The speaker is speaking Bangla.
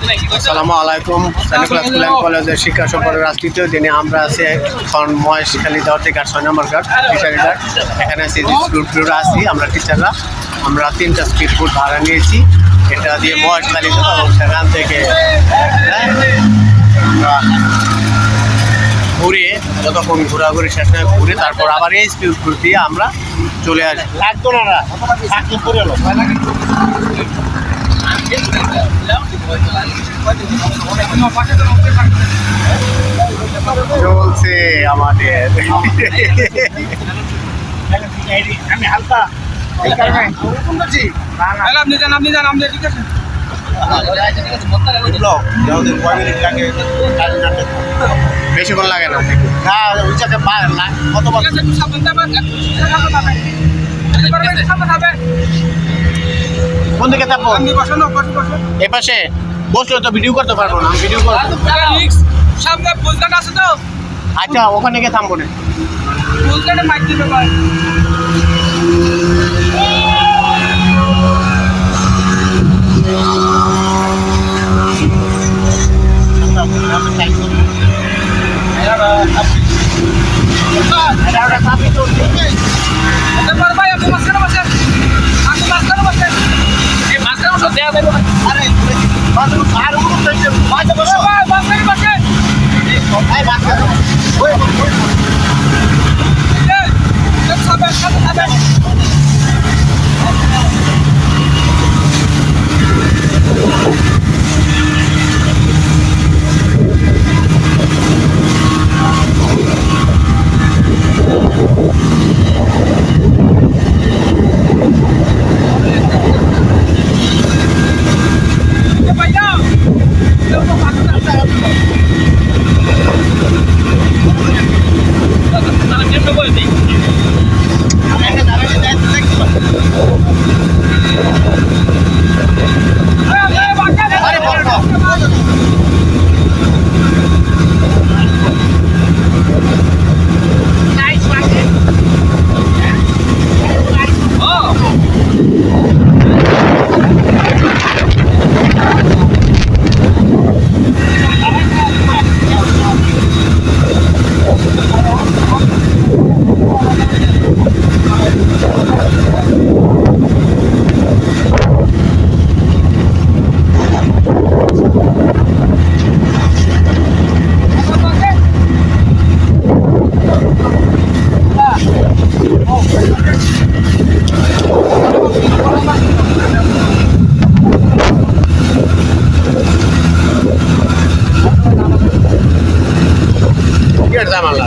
আসসালামু আলাইকুম। সানিকুল স্কুল অ্যান্ড কলেজের শিক্ষা সফরের আজ তৃতীয় দিনে আমরা আছি এখন মহেশখালী দেওয়া থেকে 8 নম্বর ঘাট ফিশারি ঘাট। এখানে আছি স্টুডেন্টরা আছি আমরা টিচাররা। আমরা 3টা স্পিড বোট ভাড়া নিয়েছি, এটা দিয়ে মহেশখালী যাবো এবং সেখান থেকে আমরা ঘুরে যতক্ষণ ঘোরাঘুরি শেষ নয় ঘুরে তারপর আবার এই স্পিড বোট দিয়ে আমরা চলে আসবো। চলছে আমাদের আমি হালকা আপনি যান ঠিক আছে। বেশিক্ষণ লাগে না, কোন দিকে থাকবো? এ পাশে বসলে তো ভিডিও করতে পারবো না, ভিডিও করবো। আচ্ছা ওখানে গিয়ে থামবো না। জামাল